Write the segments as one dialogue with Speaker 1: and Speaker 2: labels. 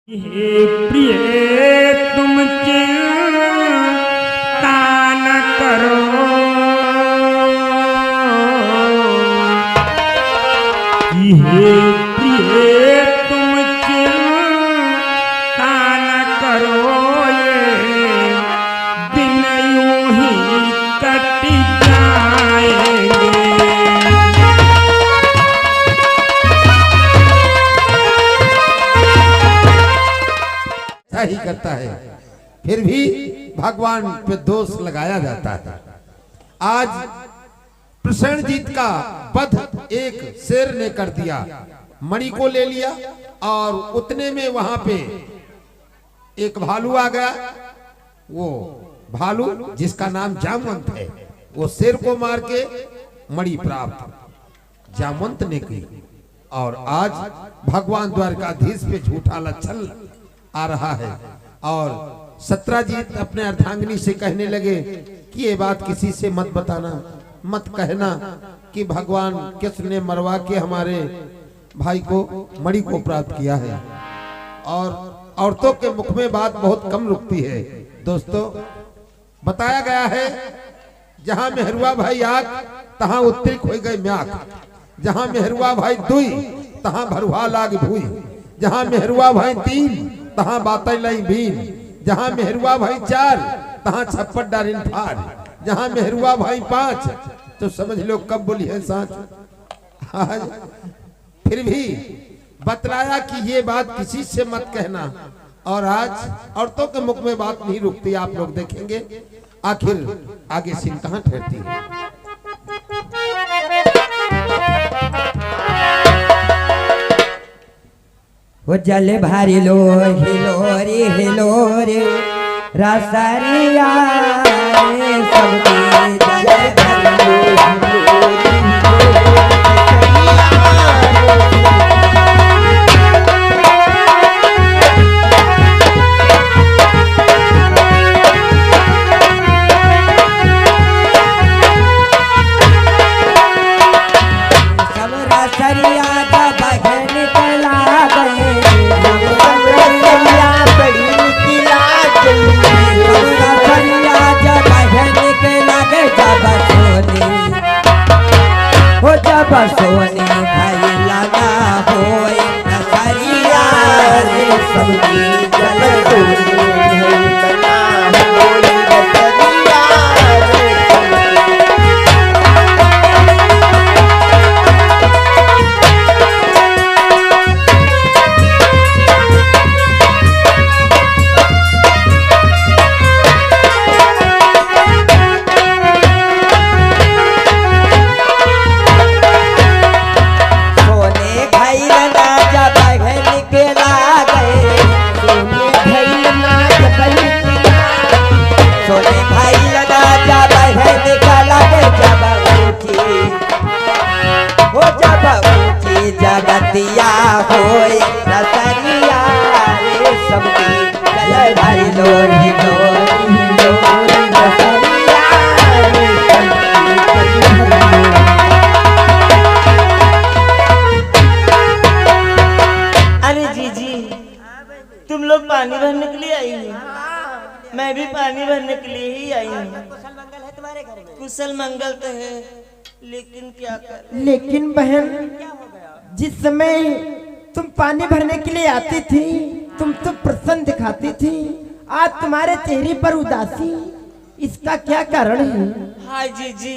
Speaker 1: हे प्रिय तुम चिंता न करो, हे प्रिय तुम चिंता न करो, ये दिन यूं ही कट जाएंगे।
Speaker 2: ही करता है, फिर भी भगवान पे दोष लगाया जाता है। आज प्रसेनजीत का वध एक शेर ने कर दिया, मणि को ले लिया और उतने में वहां पे एक भालू आ गया। वो भालू जिसका नाम जामवंत है, वो शेर को मार के मणि प्राप्त जामवंत ने की। और आज भगवान द्वारकाधीश पे झूठा लच्छन आ रहा है। और सत्राजीत अपने अर्धांगिनी से कहने लगे कि ये बात किसी से मत बताना, मत कहना कि भगवान कृष्ण ने मरवा के हमारे भाई को मणि को प्राप्त किया है। और औरतों के मुख में बात बहुत कम रुकती है। दोस्तों, बताया गया है जहां मेहरुआ भाई आग तहां उत्तरी खोई गए म्याक, जहां मेहरुआ भाई दुई तहां भरुआ लाग भूई, जहां मेहरुआ भाई तीन तहां बातई लाई बीन, जहां मेहरुआ भाई चार तहां छप्पड़ डारिन फार, जहां मेहरुआ भाई पांच तो समझ लो कब बोली है सांच। आज फिर भी बतलाया कि ये बात किसी से मत कहना। और आज औरतों के मुख में बात नहीं रुकती। आप लोग देखेंगे आखिर आगे सीन कहां ठहरती है।
Speaker 3: वो जल भारी लो हिलोरी हिलोरी रसरिया सबकी जल भारी लो सब रसरिया जब बहन निकला गए, जब सोनी भाई लगा होए नसरिया रे सबकी जल जगतिया होए रसरिया रे सबकी जल भारी लोरी लोरी लोरी रसरिया रे
Speaker 4: अरे जीजी, तुम लोग पानी भरने के लिए आई हो? मैं भी पानी भरने के लिए ही आई हूँ।
Speaker 3: कुशल मंगल है तुम्हारे घर में?
Speaker 4: कुशल मंगल तो है, लेकिन क्या कर।
Speaker 5: लेकिन बहन, जिस समय तुम पानी भरने के लिए आती थी तुम तो प्रसन्न दिखाती थी, आज तुम्हारे चेहरे पर उदासी, इसका क्या कारण है?
Speaker 4: हाय जीजी,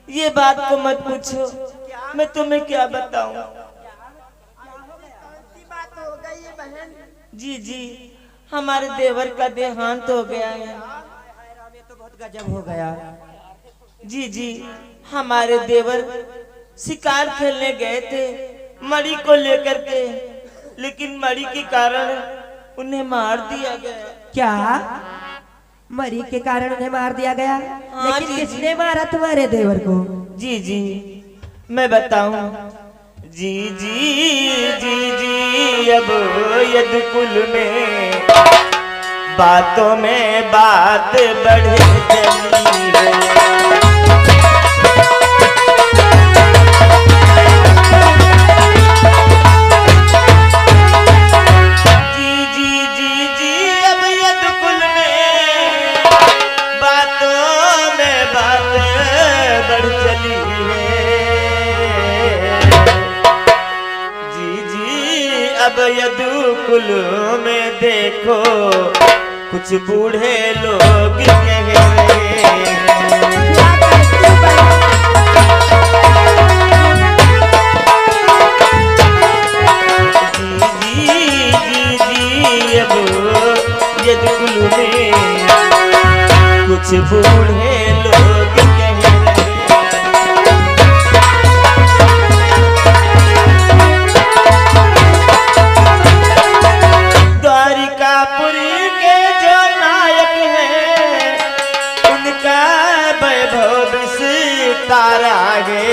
Speaker 4: ये बात को मत पूछो, मैं तुम्हें क्या बताऊं। जीजी, हमारे देवर का देहांत हो गया है।
Speaker 3: ये तो बहुत गजब हो गया।
Speaker 4: जीजी, हमारे देवर शिकार खेलने गए थे मणि को लेकर के, लेकिन मणि के कारण उन्हें मार दिया गया।
Speaker 3: क्या मरी के कारण उन्हें मार दिया गया?
Speaker 4: हाँ,
Speaker 3: लेकिन
Speaker 4: जी,
Speaker 3: किसने मारा तुम्हारे देवर को?
Speaker 4: जी जी मैं बताऊं। जी जी जी जी अब यद कुल में बातों में बात बढ़ चली है। जी जी कुल में देखो कुछ बूढ़े लोग कह रहे हैं।
Speaker 5: क्या कहती हूँ बहन?
Speaker 4: जी अब ये कुल में कुछ बूढ़े लोग कह रहे हैं। द्वारिकापुरी के जो नायक हैं उनका वैभव सितारा है।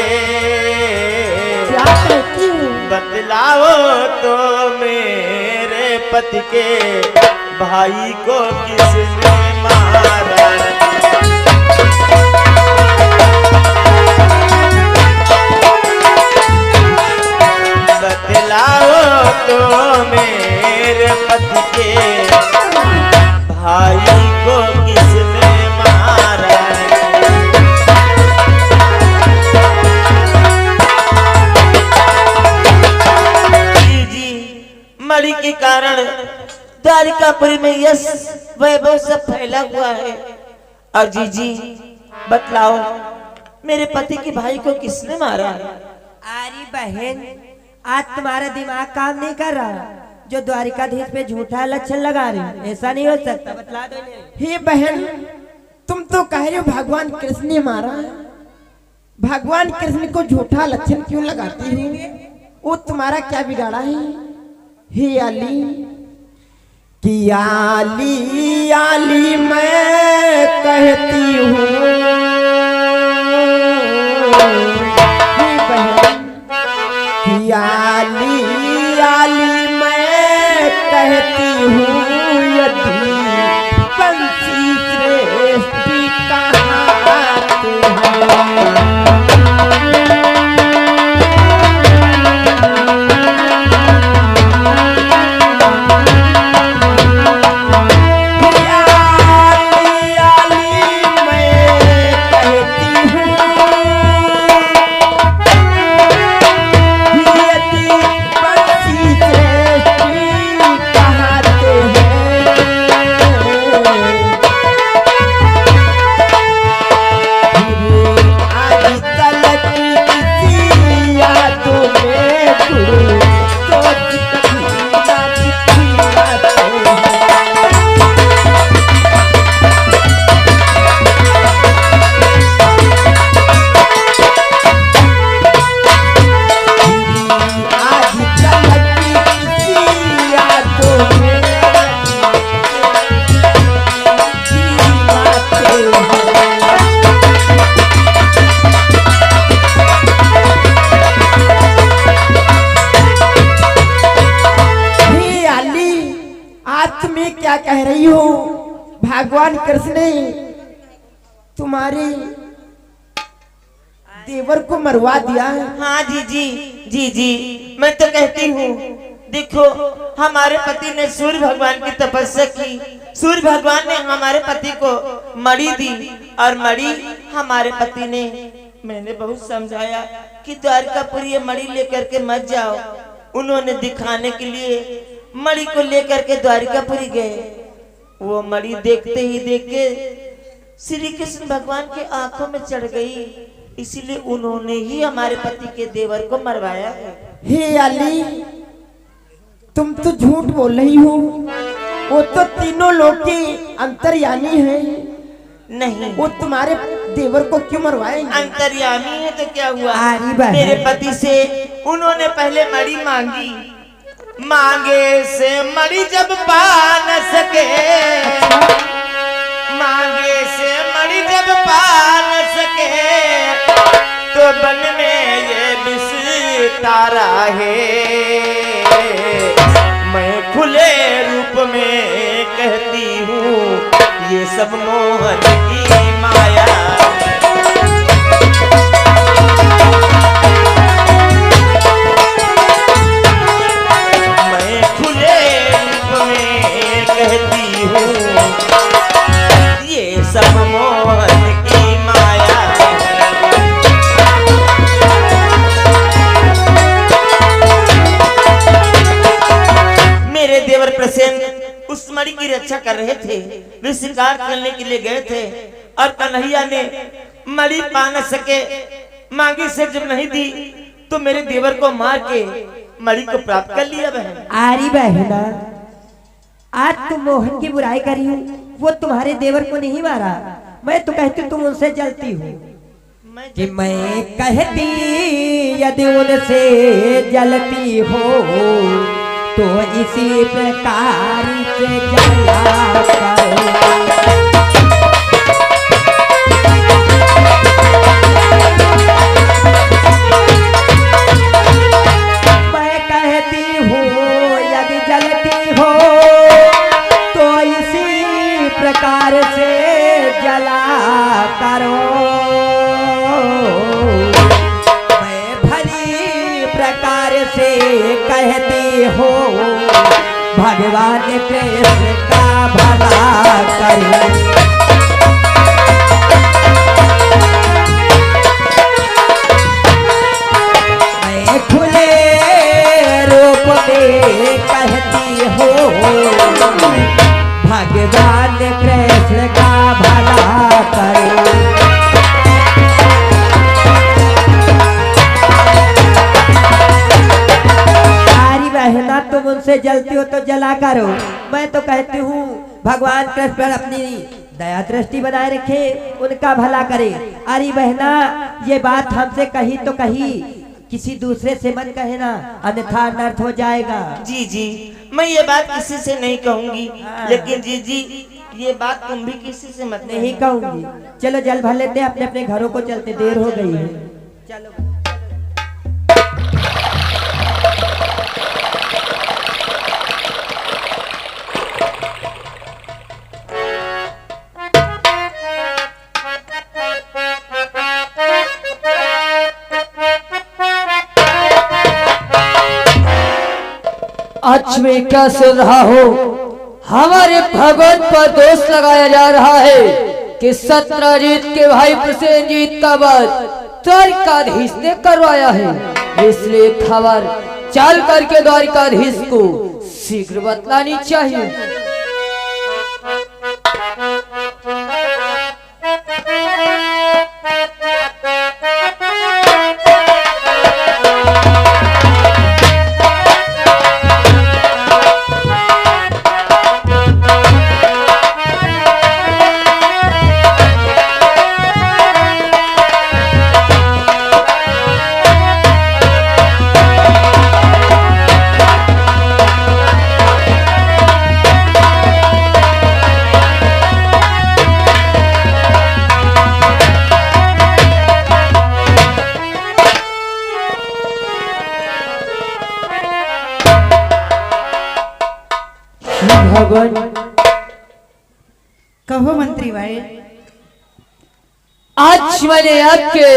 Speaker 5: क्या कहती हूँ?
Speaker 4: बतलाओ तो मेरे पति के भाई को किसने मारा। बतलाओ तो मेरे पति के भाई को किसने मारा। मणि के कारण द्वारिकापुरी में यश वैभव सब फैला हुआ है। और जी बतलाओ मेरे पति के भाई को किसने मारा।
Speaker 3: अरे बहन, आज तुम्हारा दिमाग काम नहीं कर रहा जो द्वारिकाधीश पे झूठा लक्षण लगा रही। ऐसा नहीं हो सकता, बतला दो इन्हें।
Speaker 5: हे बहन, तुम तो कह रहे हो भगवान कृष्ण ने मारा। भगवान कृष्ण को झूठा लक्षण क्यों लगाती है? वो तुम्हारा क्या बिगाड़ा है? हे आली कि आली आली मैं कहती हूँ। हे बहन कि आली आली मैं कहती हूँ, यदि बंसी श्रेष्ठी कहाते हैं। क्या कह रही हो? भगवान कृष्ण ने तुम्हारे देवर को मरवा दिया है।
Speaker 4: हाँ जी मैं तो कहती हूँ, देखो हमारे पति ने सूर्य भगवान की तपस्या की। सूर्य भगवान ने हमारे पति को मणि दी और मणि हमारे पति ने, मैंने बहुत समझाया कि द्वारिकापुरी ये मणि लेकर के मत जाओ। उन्होंने दिखाने के लिए मणि को लेकर के द्वारिकापुरी गए। वो मणि देखते ही देख के श्री कृष्ण भगवान के आंखों में चढ़ गई, इसीलिए उन्होंने ही हमारे पति के देवर को मरवाया है।
Speaker 5: हे अली, तुम तो झूठ बोल रही हो। वो तो तीनों लोग की अंतर्यामी है।
Speaker 4: नहीं,
Speaker 5: वो तुम्हारे देवर को क्यों मरवाएंगे?
Speaker 4: अंतर्यामी है तो क्या हुआ?
Speaker 3: अरे बहन,
Speaker 4: मेरे पति से उन्होंने पहले मणि मांगी, मांगे से मणि जब पा न सके, मांगे से मणि जब पा न सके, तो बन में ये विष तारा है। मैं खुले रूप में कहती हूँ, ये सब मोहन की माया। मैं खुले रूप में कहती हूँ, ये सब मोहन की माया। मेरे देवर देवर प्रसेन उस मणि की रक्षा कर रहे थे। वे शिकार खेलने के लिए गए थे और कन्हैया ने मणि पा न सके, मांगी से जब नहीं दी तो मेरे देवर को मार के मणि को प्राप्त कर लिया। बहन
Speaker 3: आरी बहना, आज तुम मोहन की बुराई करी हो, वो तुम्हारे देवर को नहीं मारा। मैं तो कहती तुम उनसे जलती हो कि मैं कहती यदि उनसे जलती हो तो इसी प्रकार से जला करो। मैं कहती हूँ यदि जलती हो तो इसी प्रकार से जला करो। मैं भली प्रकार से कहती हो भगवान कृष्ण का भला करे। मैं खुले रूप में कहती हो भगवान कृष्ण का भला करे। बहना तुम उनसे जलती हो तो जला करो। मैं तो कहती हूँ भगवान कृष्ण पर अपनी दया दृष्टि बनाए रखे, उनका भला करे। अरे बहना, ये बात हमसे कही तो कही, किसी दूसरे से मत कहना, अन्यथा अनर्थ हो जाएगा।
Speaker 4: जी जी, मैं ये बात किसी से नहीं कहूंगी, लेकिन जी जी ये बात तुम भी किसी से मत
Speaker 3: नहीं कहूंगी। चलो जल भर लेते हैं, अपने अपने घरों को चलते, देर हो गई है। चलो
Speaker 6: आज में क्या सुन रहा हो? हमारे भगवान पर दोष लगाया जा रहा है कि सत्यजीत के भाई प्रसेनजीत का वध द्वारिकाधीश ने करवाया है। इसलिए खबर चल करके द्वारिकाधीश को शीघ्र बतलानी चाहिए। भगवान
Speaker 5: कहो मंत्री भाई।
Speaker 6: आज मैंने आपके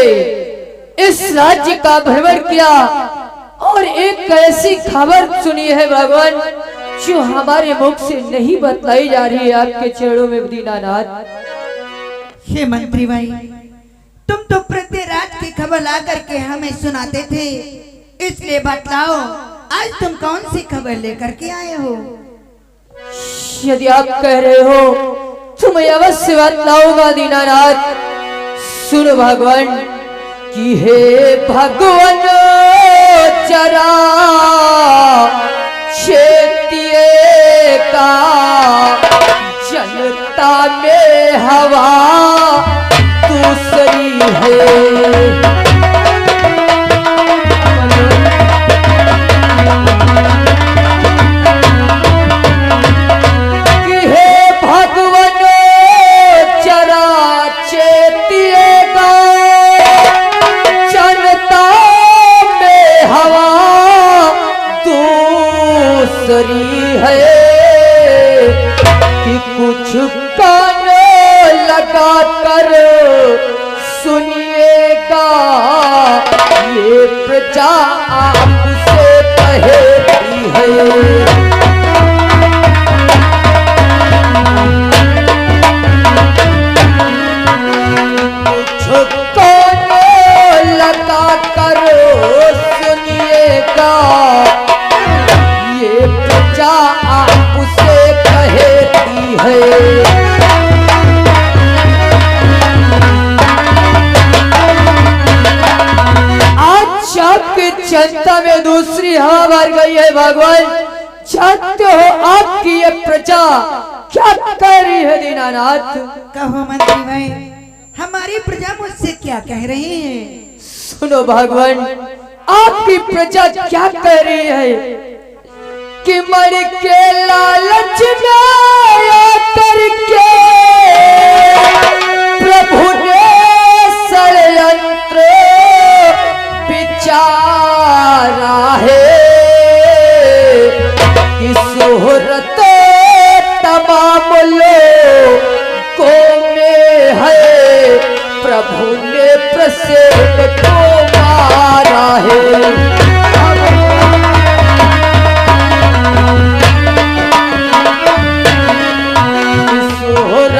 Speaker 6: इस राज्य का भ्रमण किया और एक ऐसी खबर सुनी है भगवान जो हमारे मुख से नहीं बतलाई जा रही है आपके चरणों में दीनानाथ।
Speaker 5: हे मंत्री भाई, तुम तो पृथ्वीराज की खबर ला करके हमें सुनाते थे, इसलिए बतलाओ आज तुम कौन सी खबर लेकर के आए हो?
Speaker 6: यदि आप कह रहे हो तो मैं अवश्य बतलाऊंगा दीनानाथ। सुन भगवान कि हे भगवान चरा क्षेत्रीय का जनता में हवा दूसरी है। है कि कुछ कान लगा कर सुनिएगा, ये प्रजा आपसे कहती है। कुछ कान लगा कर सुनिएगा, ये प्रजा आपसे कहती है। आज आपकी जनता में दूसरी हवा भर गई है भगवान। जानते हो आपकी ये प्रजा क्या कर रही है दीनानाथ?
Speaker 5: कहो मंत्री भाई, हमारी प्रजा मुझसे क्या कह रही है?
Speaker 6: सुनो भगवान, आपकी प्रजा क्या कह रही है कि मर के लालच में करके प्रभु ने षड्यंत्र विचारा है कि शोहरत तमाम लोगों में है, प्रभु ने प्रसेन को मारा है। शोहरत